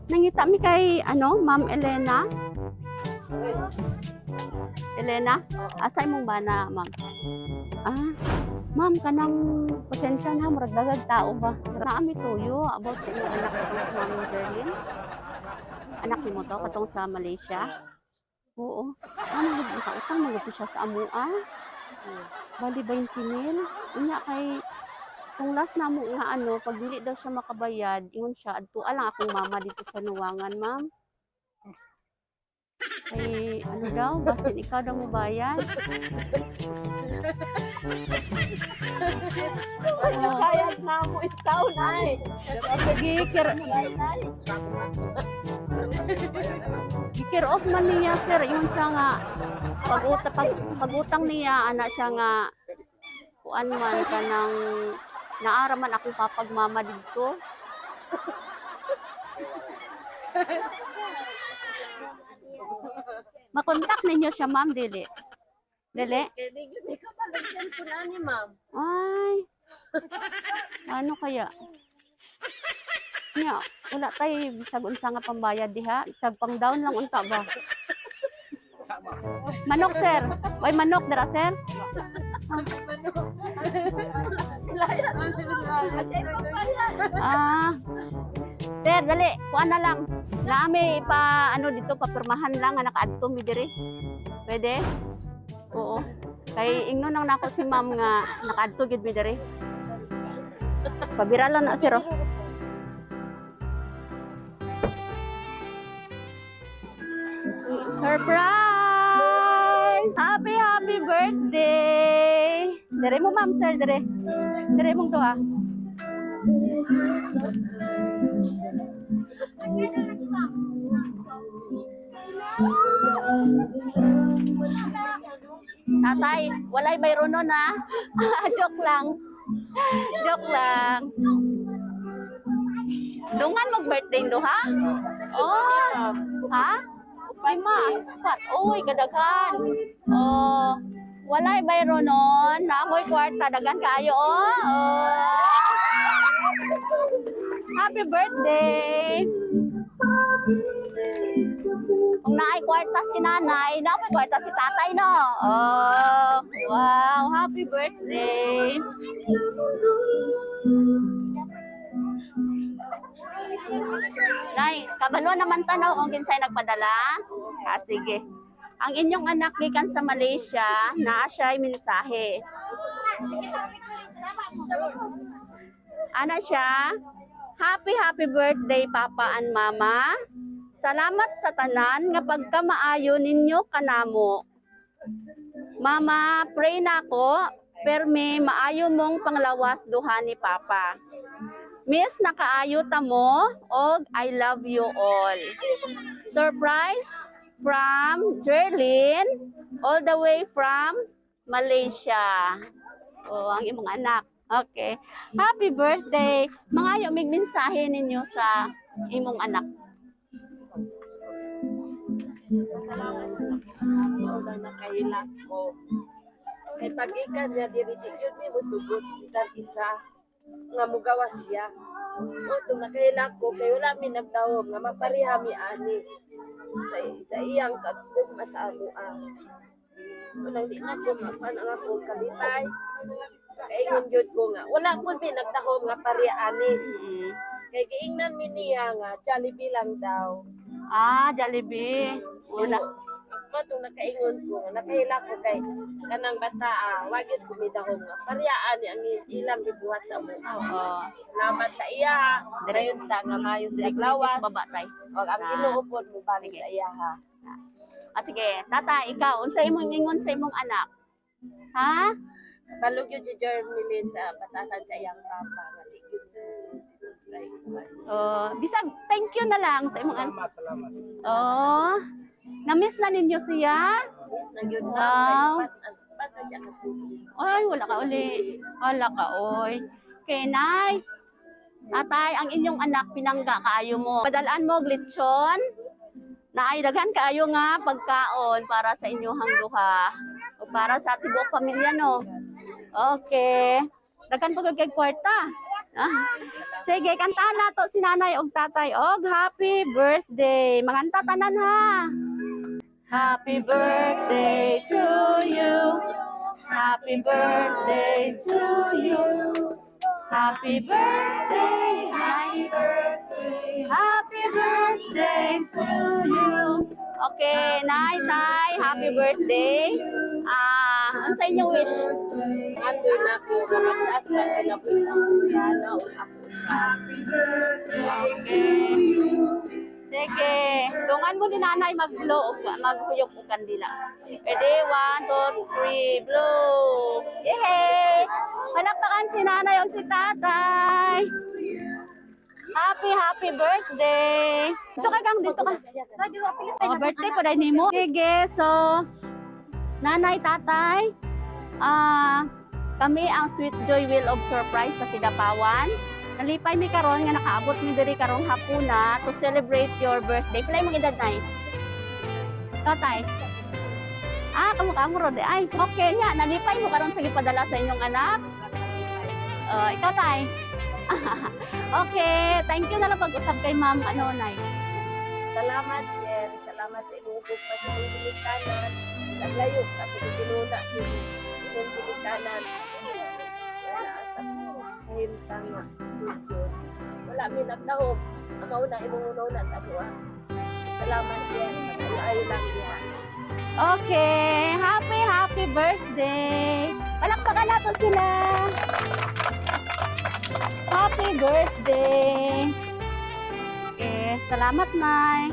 Nangita mi kay ano, Ma'am Elena. Elena, asay mong bana, Ma'am? Ah, Ma'am, kanang pasensya na, murag dagag tao ba? Naami tuyo about sa inyong anak katong si Ma'am Jerlyn. Anak ni mo to, katong sa Malaysia. Oo. Ano, nakautang mga siya sa amua. Bali 20,000. Unya kay kung last na mo nga ano, pag dili daw siya makabayad, ingon siya, adtua lang akong mama dito sa Nuwangan, ma'am. Kay ano daw, basin ikaw daw mo bayad. Sayang na mo ikaw na eh. Sige, kir off man niya, sir. Yun siya nga, pag-utang niya, anak siya nga, kuan man ka ng naaraman akong papagmama dito. Makontak ninyo siya, ma'am, dili. Dili? Kaya di ka pa nag-cellphone na ni ma'am. Ay. Ano kaya? Nya, wala tayo bisag unsa nga pambayad diha. Bisag pang down lang unta ba? Manok, sir. Way manok dira, sir. Laya kasi papaya. Ah. Sir, dali, kuan na lang. Naami pa ano dito papirmahan lang nga nakaadto mi diri. Pwede? Oo. Kay ingnon nang nako si ma'am nga nakaadto gid mi diri. Pabira lang na sir. Oh. Surprise! Happy birthday! Dire mo ma'am sir, dire. Dire mong to ha. Tatay, walay mayroon nun ha. Joke lang. Joke lang. Dungan mag-birthday do ha? Oh, ha? Lima. What? Uy, kadaghan. Oh, walay mayroon nun. Namoy kwarta, dagan kaayo. Oh. Happy birthday! Kung naay kwarta si nanay, naay kwarta si tatay, no? Oh, wow! Happy birthday! Nay, kabalo naman tanaw kung kinsay nagpadala? Ah, sige. Ang inyong anak gikan sa Malaysia, naa siya'y mensahe. Ana siya, happy birthday Papa and Mama. Salamat sa tanan nga pagkamaayo ninyo kanamo. Mama, pray na ko, permi maayo mong panglawas duha ni Papa. Miss nakaayo ta mo og I love you all. Surprise from Jerlyn all the way from Malaysia. Oh, ang imong anak. Okay. Happy birthday. Mga may mensahe ninyo sa imong anak. Wala na kahilak ko. Kay pag-ikan niya, diri-diri ni mo sugot isa-isa. Nga mugawas siya. O, itong nakahilak ko, kay wala mi nagtawag nga maparihami ani. Sa iyang kagpong sa amua. Unang di na ko, mapanang ako kalipay. Kaingon yun ko nga, wala po mi nagtahom nga pariani. Kay giingnan mi niya nga, Jollibee lang daw. Ah, Jollibee. Una. Ako itong nakaingon ko, nakahila ko kay kanang bata, wagit kumidahom nga. Pariaan ang ilang gibuhat sa mo. Oo. Salamat sa iya. Dayon ta nga mayo sa lawas. Baba tay. O ang inuupod mo balik sa iya ha. Ah, sige. Tata, ikaw, unsa imong ingon sa imong anak? Ha? Balog yun si Jermilin sa batasan sa iyang papa. Nga di yun sa iyo. Oh, bisag thank you na lang sa imong anak. Salamat. Oh. Na-miss na ninyo siya? Yes, nagyon Wow. na. Pat na siya katubig. Ay, wala ka uli. Wala ka, oy. Okay, Nay. Tatay, ang inyong anak, pinangga kaayo mo. Padalaan mo, glitson. Naay, daghan kaayo nga pagkaon para sa inyong duha. O para sa tibuok pamilya, no? Okay. Daghan po kay kwarta. Ah, sige, kantahan nato si nanay og tatay og happy birthday. Manganta tanan ha. Happy birthday to you. Happy birthday to you. Happy birthday, happy birthday, happy birthday to you. Okay, Nay, Tay, happy birthday. Ano sa inyong wish? Andoy na ko, maramdasan ko na po sa kulala o ako sa Sige, tungan mo ni nanay mag-blow, maghuyok o kandila. Pwede, 1, 2, 3, blow. Yay! Palakpakan si nanay o si tatay. Happy birthday. Dito ka gang, dito ka. Oh, birthday po dahil mo. Sige, so, nanay, tatay, kami ang Sweet Joy Wheel of Surprise sa Kidapawan. Nalipay mi karon nga nakaabot mi diri karong hapuna to celebrate your birthday. Pilay mo edad nay? Tatay. Kamu ro de. Ay, okay nya. Nalipay mo karon sa gipadala sa inyong anak. Ikaw tay. Okay, thank you na lang pag-usap kay ma'am nay. salamat, Jen. Salamat sa inubog pa sa inyong bilikanan. Naglayo ka sa pinuna inyong bilikanan. Wala asa ko. Kahimtang nga. Wala mi nagdahog. Ang mauna, imong na sa buwan. Salamat, Jen. Mag-alayo lang yan. Okay, happy birthday. Palakpakan nato sila. Happy birthday. Okay, salamat nay.